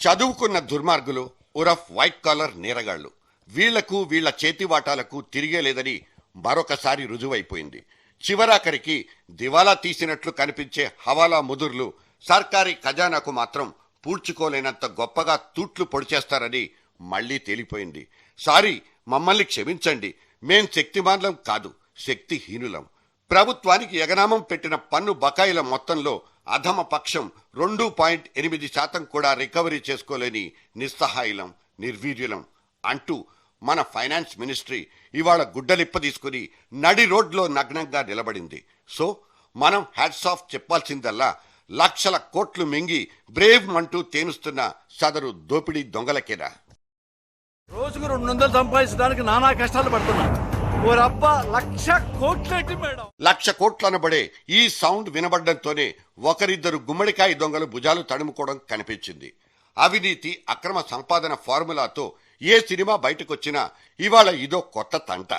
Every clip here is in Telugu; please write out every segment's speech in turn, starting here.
చదువుకున్న దుర్మార్గులు ఉరఫ్ వైట్ కాలర్ నేరగాళ్లు వీళ్లకు వీళ్ల చేతివాటాలకు తిరిగేలేదని మరొకసారి రుజువైపోయింది. చివరాఖరికి దివాలా తీసినట్లు కనిపించే హవాలా ముదుర్లు సర్కారీ ఖజానాకు మాత్రం పూడ్చుకోలేనంత గొప్పగా తూట్లు పొడిచేస్తారని మళ్లీ తేలిపోయింది. సారీ, మమ్మల్ని క్షమించండి, మేం శక్తిమాన్లం కాదు, శక్తిహీనులం. ప్రభుత్వానికి ఎగనామం పెట్టిన పన్ను బకాయిల మొత్తంలో అధమ పక్షం 2.8% కూడా రికవరీ చేసుకోలేని నిస్సహాయులం, నిర్వీర్యులం అంటూ మన ఫైనాన్స్ మినిస్ట్రీ ఇవాళ గుడ్డలిప్ప తీసుకుని నడి రోడ్లో నగ్నంగా నిలబడింది. సో మనం హ్యాట్స్ ఆఫ్ చెప్పాల్సిందల్లా లక్షల కోట్లు మింగి బ్రేవ్ అంటూ తేనుస్తున్న సదరు దోపిడీ దొంగలకేనా. రోజుకు 200 సంపాదించడానికి నానా కష్టాలు పడుతున్నా. లక్ష కోట్లనబడే ఈ సౌండ్ వినబడ్డంతోనే ఒకరిద్దరు గుమ్మడికాయ దొంగలు భుజాలు తడుముకోవడం కనిపించింది. అవినీతి అక్రమ సంపాదన ఫార్ములాతో ఏ సినిమా బయటకొచ్చినా ఇవాళ ఇదో కొత్త తంట.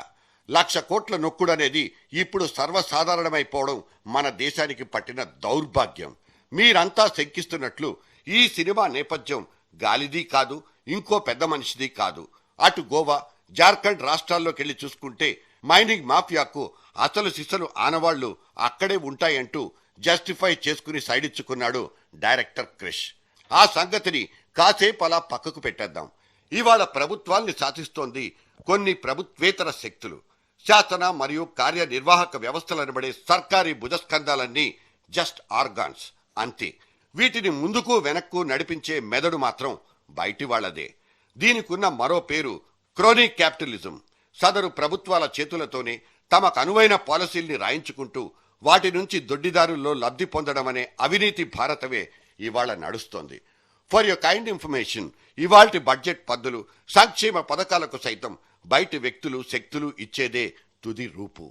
1,00,000 కోట్ల నొక్కుడనేది ఇప్పుడు సర్వసాధారణమైపోవడం మన దేశానికి పట్టిన దౌర్భాగ్యం. మీరంతా శంకిస్తున్నట్లు ఈ సినిమా నేపథ్యం గాలిది కాదు, ఇంకో పెద్ద మనిషిది కాదు. అటు గోవా, జార్ఖండ్ రాష్ట్రాల్లోకెళ్లి చూసుకుంటే మైనింగ్ మాఫియాకు అసలు సిసలు ఆనవాళ్లు అక్కడే ఉంటాయంటూ జస్టిఫై చేసుకుని సైడిచ్చుకున్నాడు డైరెక్టర్ క్రిష్. ఆ సంగతిని కాసేపు అలా పక్కకు పెట్టేద్దాం. ఇవాళ ప్రభుత్వాల్ని శాసిస్తోంది కొన్ని ప్రభుత్వేతర శక్తులు. శాసన మరియు కార్యనిర్వాహక వ్యవస్థలనబడే సర్కారీ భుజస్కంధాలన్నీ జస్ట్ ఆర్గాన్స్ అంతే. వీటిని ముందుకు వెనక్కు నడిపించే మెదడు మాత్రం బయటి వాళ్లదే. దీనికున్న మరో పేరు క్రోనీ క్యాపిటలిజం. సదరు ప్రభుత్వాల చేతులతోనే తమకు అనువైన పాలసీల్ని రాయించుకుంటూ వాటి నుంచి దొడ్డిదారుల్లో లబ్ధి పొందడమనే అవినీతి భారతమే ఇవాళ నడుస్తోంది. ఫర్ యువర్ కైండ్ ఇన్ఫర్మేషన్, ఇవాల్టి బడ్జెట్ పద్దులు, సంక్షేమ పథకాలకు సైతం బయటి వ్యక్తులు శక్తులు ఇచ్చేదే తుది రూపు.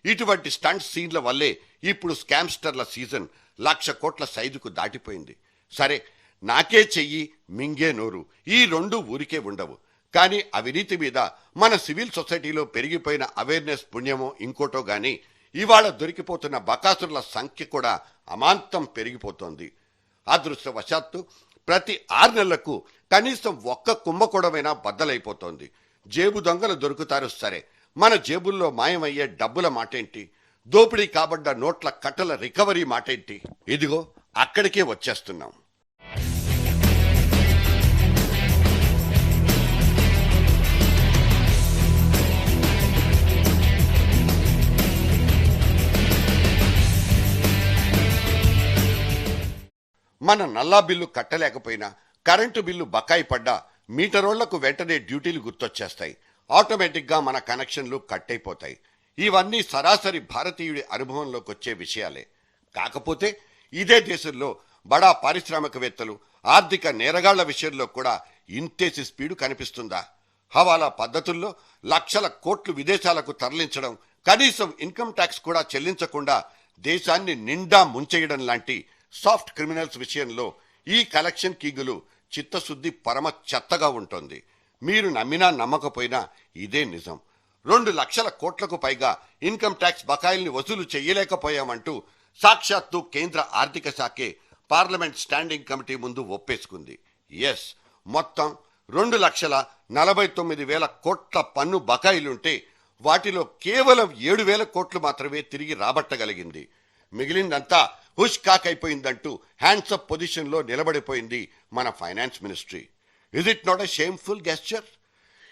ఇటువంటి స్టంట్ సీన్ల వల్లే ఇప్పుడు స్కామ్స్టర్ల సీజన్ 1,00,000 కోట్ల సైజుకు దాటిపోయింది. సరే, నాకే చెయ్యి మింగే నోరు ఈ రెండు ఊరికే ఉండవు. కానీ అవినీతి మీద మన సివిల్ సొసైటీలో పెరిగిపోయిన అవేర్నెస్ పుణ్యమో ఇంకోటో గాని ఇవాళ దొరికిపోతున్న బకాసురుల సంఖ్య కూడా అమాంతం పెరిగిపోతోంది. అదృష్టవశాత్తు ప్రతి 6 నెలలకు కనీసం ఒక్క కుంభకోణమైనా బద్దలైపోతోంది. జేబు దొంగలు దొరుకుతారు సరే, మన జేబుల్లో మాయమయ్యే డబ్బుల మాటేంటి? దోపిడీ కాబడ్డ నోట్ల కట్టల రికవరీ మాటేంటి? ఇదిగో అక్కడికే వచ్చేస్తున్నాం. మన నల్లా బిల్లు కట్టలేకపోయినా, కరెంటు బిల్లు బకాయి పడ్డా మీటరోళ్లకు వెంటనే డ్యూటీలు గుర్తొచ్చేస్తాయి. ఆటోమేటిక్గా మన కనెక్షన్లు కట్టయిపోతాయి. ఇవన్నీ సరాసరి భారతీయుడి అనుభవంలోకి వచ్చే విషయాలే. కాకపోతే ఇదే దేశంలో బడా పారిశ్రామికవేత్తలు, ఆర్థిక నేరగాళ్ల విషయంలో కూడా ఇంతేసి స్పీడు కనిపిస్తుందా? హవాలా పద్ధతుల్లో లక్షల కోట్లు విదేశాలకు తరలించడం, కనీసం ఇన్కమ్ ట్యాక్స్ కూడా చెల్లించకుండా దేశాన్ని నిండా ముంచేయడం లాంటి సాఫ్ట్ క్రిమినల్స్ విషయంలో ఈ కలెక్షన్ కింగులు చిత్తశుద్ధి పరమ చెత్తగా ఉంటుంది. మీరు నమ్మినా నమ్మకపోయినా ఇదే నిజం. 2,00,000 కోట్లకు పైగా ఇన్కమ్ ట్యాక్స్ బకాయిల్ని వసూలు చేయలేకపోయామంటూ సాక్షాత్తు కేంద్ర ఆర్థిక శాఖే పార్లమెంట్ స్టాండింగ్ కమిటీ ముందు ఒప్పేసుకుంది. ఎస్, మొత్తం 2,49,000 కోట్ల పన్ను బకాయిలుంటే వాటిలో కేవలం 7,000 కోట్లు మాత్రమే తిరిగి రాబట్టగలిగింది. మిగిలిందంతా హుష్ కాకైపోయిందంటూ హ్యాండ్సప్ పొజిషన్లో నిలబడిపోయింది మన finance ministry. Is it not a shameful gesture?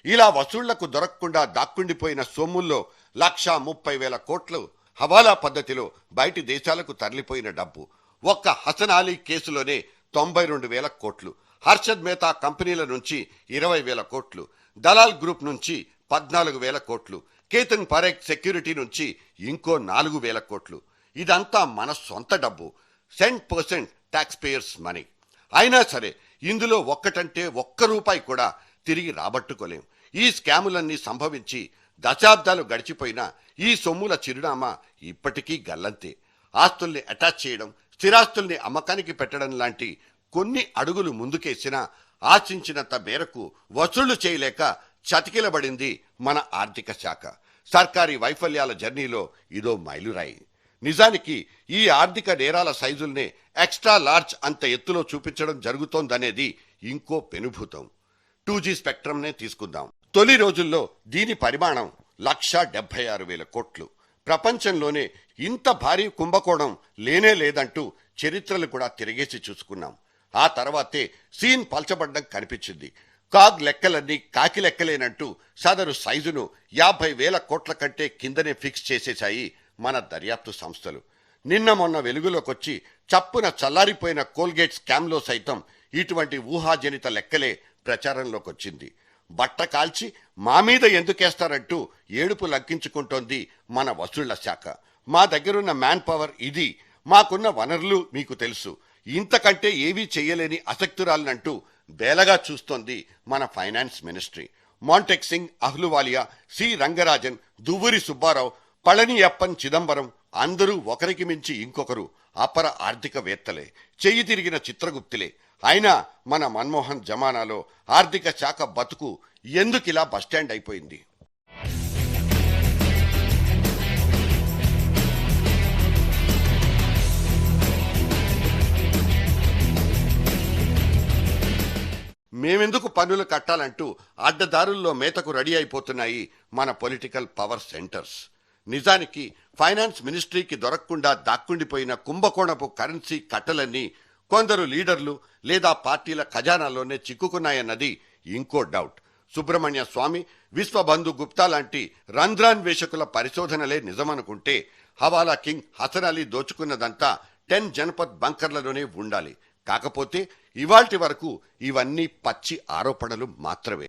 ఇలా వసూళ్లకు దొరకకుండా దాక్కుండిపోయిన సొమ్ముల్లో 1,30,000 కోట్లు హవాలా పద్ధతిలో బయటి దేశాలకు తరలిపోయిన డబ్బు. ఒక్క హసన్ అలీ కేసులోనే 92,000 కోట్లు, హర్షద్ మేహతా కంపెనీల నుంచి 20,000 కోట్లు, దలాల్ గ్రూప్ నుంచి 14,000 కోట్లు, కేతన్ పరేఖ్ సెక్యూరిటీ నుంచి ఇంకో 4,000 కోట్లు. ఇదంతా మన సొంత డబ్బు, 100% ట్యాక్స్ పేయర్స్ మనీ. అయినా సరే ఇందులో ఒక్కటంటే ఒక్క రూపాయి కూడా తిరిగి రాబట్టుకోలేం. ఈ స్కాములన్నీ సంభవించి దశాబ్దాలు గడిచిపోయినా ఈ సొమ్ముల చిరునామా ఇప్పటికీ గల్లంతే. ఆస్తుల్ని అటాచ్ చేయడం, స్థిరాస్తుల్ని అమ్మకానికి పెట్టడం లాంటి కొన్ని అడుగులు ముందుకేసినా ఆశించినంత మేరకు వసూళ్లు చేయలేక చతికిలబడింది మన ఆర్థిక శాఖ. సర్కారీ వైఫల్యాల జర్నీలో ఇదో మైలురాయి. నిజానికి ఈ ఆర్థిక నేరాల సైజుల్నే ఎక్స్ట్రా లార్జ్ అంత ఎత్తులో చూపించడం జరుగుతోందనేది ఇంకో పెనుభూతం. 2G స్పెక్ట్రమ్నే తీసుకుందాం. తొలి రోజుల్లో దీని పరిమాణం 1,76,000 కోట్లు. ప్రపంచంలోనే ఇంత భారీ కుంభకోణం లేనే లేదంటూ చరిత్రలు కూడా తిరిగేసి చూసుకున్నాం. ఆ తర్వాతే సీన్ పల్చబడ్డం కనిపించింది. కాగ్ లెక్కలన్నీ కాకి లెక్కలేనంటూ సదరు సైజును 50,000 కోట్ల కంటే కిందనే ఫిక్స్ చేసేశాయి మన దర్యాప్తు సంస్థలు. నిన్న మొన్న వెలుగులోకొచ్చి చప్పున చల్లారిపోయిన కోల్గేట్ స్కామ్లో సైతం ఇటువంటి ఊహాజనిత లెక్కలే ప్రచారంలోకొచ్చింది. బట్ట కాల్చి మా మీద ఎందుకేస్తారంటూ ఏడుపు లగ్గించుకుంటోంది మన వసూళ్ల శాఖ. మా దగ్గరున్న మ్యాన్ పవర్ ఇది, మాకున్న వనరులు మీకు తెలుసు, ఇంతకంటే ఏవీ చెయ్యలేని అసక్తురాలనంటూ బేలగా చూస్తోంది మన finance ministry. Montek Singh, Ahluwalia, C Rangarajan, Duvvuri Subbarao, Palaniappan Chidambaram అందరూ ఒకరికి మించి ఇంకొకరు అపర ఆర్థికవేత్తలే, చెయ్యి తిరిగిన చిత్రగుప్తులే. అయినా మన మన్మోహన్ జమానాలో ఆర్థిక శాఖ బతుకు ఎందుకిలా బస్టాండ్ అయిపోయింది? మేమెందుకు పన్నులు కట్టాలంటూ అడ్డదారుల్లో మేతకు రెడీ అయిపోతున్నాయి మన పొలిటికల్ పవర్ సెంటర్స్. నిజానికి ఫైనాన్స్ మినిస్ట్రీకి దొరకకుండా దాక్కుండిపోయిన కుంభకోణపు కరెన్సీ కట్టలన్నీ కొందరు లీడర్లు లేదా పార్టీల ఖజానాలోనే చిక్కుకున్నాయన్నది ఇంకో డౌట్. సుబ్రహ్మణ్య స్వామి, విశ్వబంధు గుప్తా లాంటి రంధ్రాన్వేషకుల పరిశోధనలే నిజమనుకుంటే హవాలా కింగ్ హసన్ అలీ దోచుకున్నదంతా 10 జనపద్ బంకర్లలోనే ఉండాలి. కాకపోతే ఇవాల్టి వరకు ఇవన్నీ పచ్చి ఆరోపణలు మాత్రమే.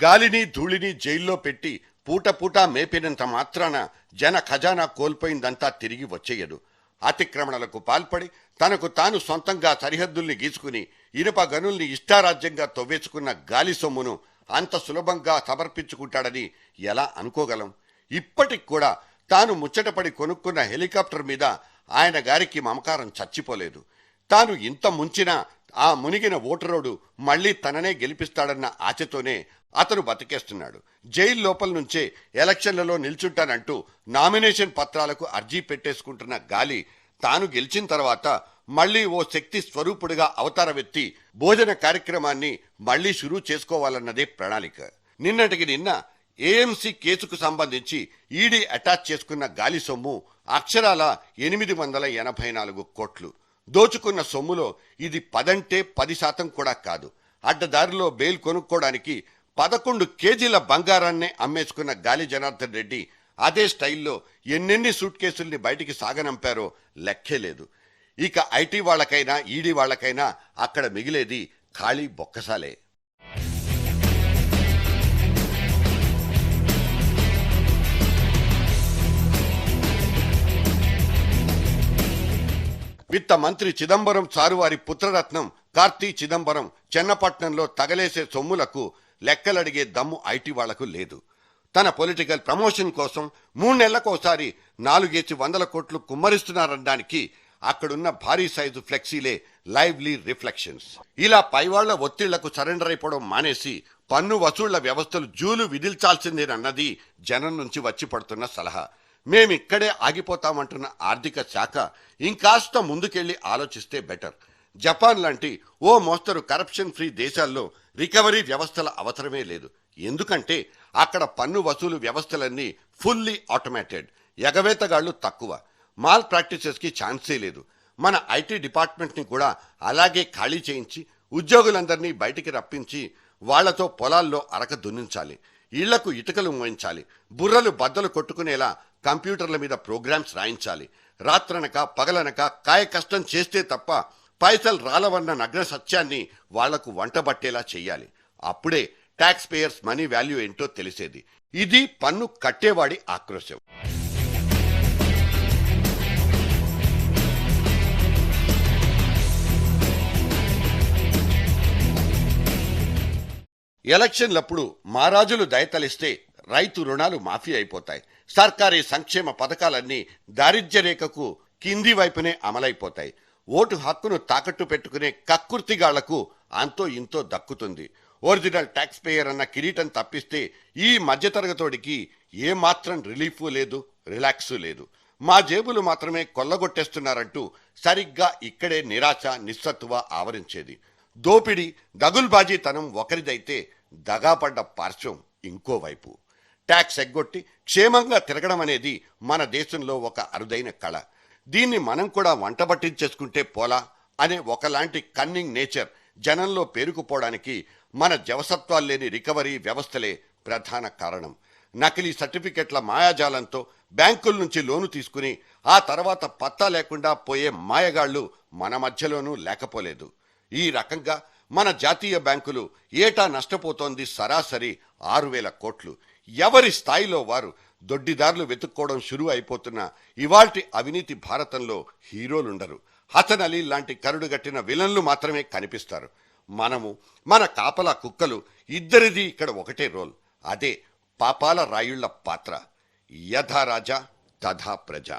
గాలిని ధూళిని జైల్లో పెట్టి పూట పూట మేపినంత మాత్రాన జన ఖజానా కోల్పోయిందంతా తిరిగి వచ్చేయదు. అతిక్రమణలకు పాల్పడి తనకు తాను సొంతంగా సరిహద్దుల్ని గీసుకుని ఇనుప గనుల్ని ఇష్టారాజ్యంగా తవ్వేసుకున్న గాలి సొమ్మును అంత సులభంగా సమర్పించుకుంటాడని ఎలా అనుకోగలం? ఇప్పటికి కూడా తాను ముచ్చటపడి కొనుక్కున్న హెలికాప్టర్ మీద ఆయన గారికి మమకారం చచ్చిపోలేదు. తాను ఇంత ముంచినా ఆ మునిగిన ఓటరోడు మళ్లీ తననే గెలిపిస్తాడన్న ఆశతోనే అతను బతికేస్తున్నాడు. జైలు లోపల నుంచే ఎలక్షన్లలో నిల్చుంటానంటూ నామినేషన్ పత్రాలకు అర్జీ పెట్టేసుకుంటున్న గాలి తాను గెలిచిన తర్వాత మళ్లీ ఓ శక్తి స్వరూపుడిగా అవతారమెత్తి భోజన కార్యక్రమాన్ని మళ్లీ షురూ చేసుకోవాలన్నదే ప్రణాళిక. నిన్నటికి నిన్న ఏఎంసీ కేసుకు సంబంధించి ఈడీ అటాచ్ చేసుకున్న గాలి సొమ్ము అక్షరాల 884 కోట్లు. దోచుకున్న సొమ్ములో ఇది 10% కూడా కాదు. అడ్డదారిలో బెయిల్ కొనుక్కోవడానికి 11 కేజీల బంగారాన్నే అమ్మేసుకున్న గాలి జనార్దన్ రెడ్డి అదే స్టైల్లో ఎన్నెన్ని సూట్ కేసుల్ని బయటికి సాగనంపారో లెక్కే లేదు. ఇక ఐటీ వాళ్లకైనా ఈడీ వాళ్లకైనా అక్కడ మిగిలేది ఖాళీ బొక్కసాలే. విత్త మంత్రి చిదంబరం చారువారి పుత్రరత్నం కార్తీ చిదంబరం చెన్నపట్నంలో తగలేసే సొమ్ములకు లెక్కలడిగే దమ్ము ఐటీ వాళ్లకు లేదు. తన పొలిటికల్ ప్రమోషన్ కోసం 3 నెలలకోసారి 400 కోట్లు కుమ్మరిస్తున్నారనడానికి అక్కడున్న భారీ సైజు ఫ్లెక్సీలే లైవ్లీ రిఫ్లెక్షన్స్. ఇలా పైవాళ్ల ఒత్తిళ్లకు సరెండర్ అయిపోవడం మానేసి పన్ను వసూళ్ల వ్యవస్థలు జూలు విధిల్చాల్సిందేనన్నది జనం నుంచి వచ్చి పడుతున్న సలహా. మేమిక్కడే ఆగిపోతామంటున్న ఆర్థిక శాఖ ఇంకాస్త ముందుకెళ్లి ఆలోచిస్తే బెటర్. జపాన్ లాంటి ఓ మోస్తరు కరప్షన్ ఫ్రీ దేశాల్లో రికవరీ వ్యవస్థల అవసరమే లేదు. ఎందుకంటే అక్కడ పన్ను వసూలు వ్యవస్థలన్నీ ఫుల్లీ ఆటోమేటెడ్, ఎగవేతగాళ్లు తక్కువ, మాల్ ప్రాక్టీసెస్ కి ఛాన్సే లేదు. మన ఐటీ డిపార్ట్మెంట్ ని కూడా అలాగే ఖాళీ చేయించి ఉద్యోగులందరినీ బయటికి రప్పించి వాళ్లతో పొలాల్లో అరక దున్నించాలి, ఇళ్లకు ఇటుకలు మోయించాలి, బుర్రలు బద్దలు కొట్టుకునేలా కంప్యూటర్ల మీద ప్రోగ్రామ్స్ రాయించాలి. రాత్రనక పగలనక కాయ కష్టం చేస్తే తప్ప పైసలు రాలవన్న నగ్న సత్యాన్ని వాళ్లకు వంటబట్టేలా చెయ్యాలి. అప్పుడే ట్యాక్స్ పేయర్స్ మనీ వాల్యూ ఏంటో తెలిసేది. ఇది పన్ను కట్టేవాడి ఆక్రోశం. ఎలక్షన్లప్పుడు మారాజులు దయతలిస్తే రైతు రుణాలు మాఫీ అయిపోతాయి. సర్కారీ సంక్షేమ పథకాలన్నీ దారిద్ర్య రేఖకు కింది వైపునే అమలైపోతాయి. ఓటు హక్కును తాకట్టు పెట్టుకునే కక్కుర్తిగాళ్లకు అంతో ఇంతో దక్కుతుంది. ఒరిజినల్ ట్యాక్స్ పేయర్ అన్న కిరీటం తప్పిస్తే ఈ మధ్యతరగతోడికి ఏమాత్రం రిలీఫ్ లేదు, రిలాక్స్ లేదు. మా జేబులు మాత్రమే కొల్లగొట్టేస్తున్నారంటూ సరిగ్గా ఇక్కడే నిరాశ, నిస్సత్తువ ఆవరించేది. దోపిడీ, దగుల్బాజీతనం ఒకరిదైతే దగాపడ్డ పార్శ్వం ఇంకోవైపు. ట్యాక్స్ ఎగ్గొట్టి క్షేమంగా తిరగడం అనేది మన దేశంలో ఒక అరుదైన కళ. దీన్ని మనం కూడా వంట పట్టించేసుకుంటే పోలా అనే ఒకలాంటి కన్నింగ్ నేచర్ జనంలో పేరుకుపోవడానికి మన జవసత్వాలు లేని రికవరీ వ్యవస్థలే ప్రధాన కారణం. నకిలీ సర్టిఫికెట్ల మాయాజాలంతో బ్యాంకుల నుంచి లోను తీసుకుని ఆ తర్వాత పత్తా లేకుండా పోయే మాయగాళ్లు మన మధ్యలోనూ లేకపోలేదు. ఈ రకంగా మన జాతీయ బ్యాంకులు ఏటా నష్టపోతోంది సరాసరి 6,000 కోట్లు. ఎవరి స్థాయిలో వారు దొడ్డిదారులు వెతుక్కోవడం షురూ అయిపోతున్న ఇవాల్టి అవినీతి భారతంలో హీరోలుండరు. హసన్ అలీ లాంటి కరుడుగట్టిన విలన్లు మాత్రమే కనిపిస్తారు. మనము, మన కాపలా కుక్కలు ఇద్దరిది ఇక్కడ ఒకటే రోల్. అదే పాపాల రాయుళ్ల పాత్ర. యథా రాజా తథా ప్రజ.